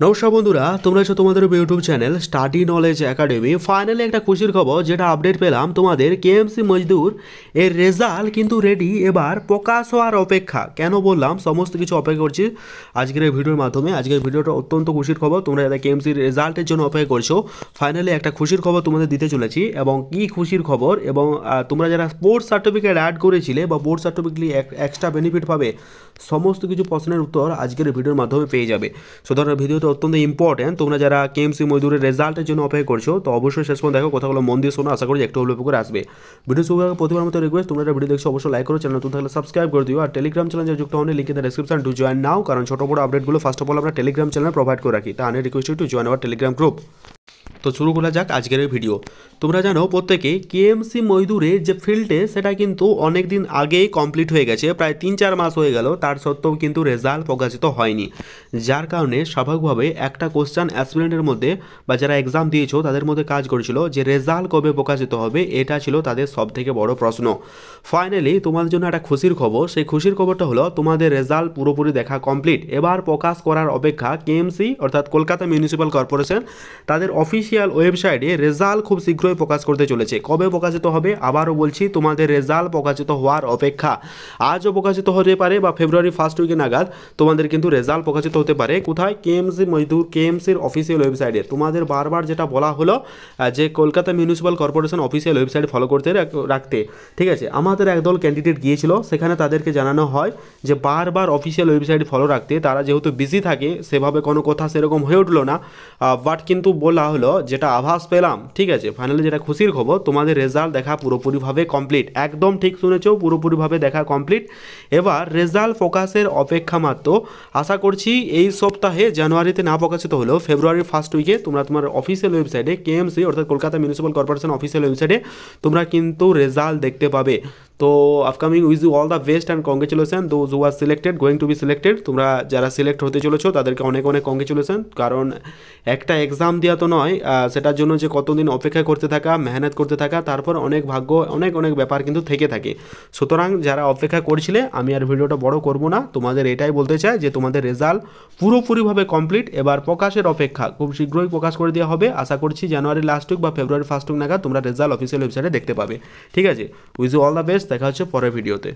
নমস্কার বন্ধুরা, তোমরা এসো তোমাদের YouTube channel study knowledge academy. Finally একটা খুশির খবর যেটা আপডেট পেলাম তোমাদের কেএমসি মজদুর এর রেজাল্ট কিন্তু রেডি, এবার প্রকাশ হওয়ার অপেক্ষা। কেন বললাম সমস্ত কিছু অপেক্ষা করছি আজকের এই ভিডিওর মাধ্যমে। আজকের ভিডিওটা অত্যন্ত খুশির খবর, তোমরা যারা কেএমসির রেজাল্টের জন্য অপেক্ষা করছো, ফাইনালি একটা খুশির খবর তোমাদের দিতে চলেছি। এবং কি খুশির খবর, এবং তোমরা যারা স্পোর্টস সার্টিফিকেট অ্যাড করেছিলে বা বোর্ড সার্টিফিকেট এক্সট্রা বেনিফিট পাবে, সমস্ত কিছু প্রশ্নের উত্তর আজকের ভিডিওর মাধ্যমে পেয়ে যাবে। সুতরাং ভিডিওটা অত্যন্ত ইম্পর্টেন্ট। তোমরা যারা কেএমসি মজদুরের রেজাল্টের জন্য অপেক্ষা করছো, তো অবশ্যই শেষ পর্যন্ত দেখো, কথাগুলো মন দিয়ে শোনো, আশা করি একটু হলেও করে আসবে। ভিডিও শুরু করার প্রতিবার মতো রিকোয়েস্ট, তোমরা ভিডিও দেখছো অবশ্যই লাইক করো, চ্যানেল নতুন থাকলে সাবস্ক্রাইব করে দিও। আর টেলিগ্রাম চ্যানেল যুক্ত হলে link in the description to join নাও, কারণ ছোটো বড় আপডেটগুলো ফার্স্ট অফ অল আমরা টেলিগ্রাম চ্যানেলে প্রোভাইড করে রাখি। তা আনে request to join our Telegram group. তো শুরু করা যাক আজকের এই ভিডিও। তোমরা জানো প্রত্যেকে কেএমসি মজদুরের যে ফিল্ডে সেটা কিন্তু অনেক দিন আগেই কমপ্লিট হয়ে গেছে, প্রায় 3-4 মাস হয়ে গেল, তার সত্ত্বেও কিন্তু রেজাল্ট প্রকাশিত হয়নি। যার কারণে স্বাভাবিকভাবে একটা কোশ্চেন অ্যাসপিরেন্টের মধ্যে বা যারা এক্সাম দিয়েছো তাদের মধ্যে কাজ করেছিল যে রেজাল্ট কবে প্রকাশিত হবে, এটা ছিল তাদের সবথেকে বড় প্রশ্ন। ফাইনালি তোমাদের জন্য একটা খুশির খবর, সেই খুশির খবরটা হলো তোমাদের রেজাল্ট পুরোপুরি দেখা কমপ্লিট। এবার প্রকাশ করার অপেক্ষা কেএমসি অর্থাৎ কলকাতা মিউনিসিপ্যাল কর্পোরেশন তাদের অফিসিয়াল ওয়েবসাইটে রেজাল্ট খুব শীঘ্রই প্রকাশ করতে চলেছে। কবে প্রকাশিত হবে আবারও বলছি, তোমাদের রেজাল্ট প্রকাশিত হওয়ার অপেক্ষা। আজও প্রকাশিত হতে পারে বা ফেব্রুয়ারি ফার্স্ট উইকে নাগাদ তোমাদের কিন্তু রেজাল্ট প্রকাশিত হতে পারে। কোথায়? কেএমসি মজদুর কেএমসির অফিসিয়াল ওয়েবসাইটে। তোমাদের বারবার যেটা বলা হলো যে Kolkata municipal corporation official website follow করতে রাখতে, ঠিক আছে। আমাদের একদল ক্যান্ডিডেট গিয়েছিল, সেখানে তাদেরকে জানানো হয় যে বারবার অফিসিয়াল ওয়েবসাইট ফলো রাখতে। তারা যেহেতু বিজি থাকে সেভাবে কোনো কথা সেরকম হয়ে উঠলো না, বাট কিন্তু বলা হলো যেটা আভাস পেলাম, ঠিক আছে। ফাইনালি যেটা খুশির খবর, তোমাদের রেজাল্ট দেখা পুরোপুরিভাবে কমপ্লিট। একদম ঠিক শুনেছো, পুরোপুরিভাবে দেখা কমপ্লিট। এবার রেজাল্ট প্রকাশের অপেক্ষা মাত্র। আশা করছি এই সপ্তাহে, জানুয়ারিতে না প্রকাশিত হলেও ফেব্রুয়ারির ফার্স্ট উইকে তোমরা তোমার অফিসিয়াল ওয়েবসাইটে কেএমসি অর্থাৎ কলকাতা মিউনিসিপ্যাল কর্পোরেশন অফিসিয়াল ওয়েবসাইটে তোমরা কিন্তু রেজাল্ট দেখতে পাবে। তো upcoming wish you all the best and congratulation those who are selected, going to be selected. তোমরা যারা সিলেক্ট হতে চলেছো তাদেরকে অনেক অনেক কংগ্রেচুলেশন। কারণ একটা এক্সাম দেওয়া তো নয়, সেটার জন্য যে কতদিন অপেক্ষা করতে থাকা, মেহনত করতে থাকা, তারপর অনেক ভাগ্য, অনেক অনেক ব্যাপার কিন্তু থেকে থাকে। সুতরাং যারা অপেক্ষা করছিলে, আমি আর ভিডিওটা বড় করব না, তোমাদের এটাই বলতে চাই যে তোমাদের রেজাল্ট পুরোপুরিভাবে কমপ্লিট। এবার প্রকাশের অপেক্ষা, খুব শীঘ্রই প্রকাশ করে দেওয়া হবে। আশা করছি জানুয়ারি লাস্ট উইক বা ফেব্রুয়ারি ফার্স্ট উইক নাগাদ তোমরা রেজাল্ট অফিসিয়াল ওয়েবসাইটে দেখতে পাবে, ঠিক আছে। Wish you all the best. দেখা হচ্ছে পরের ভিডিওতে।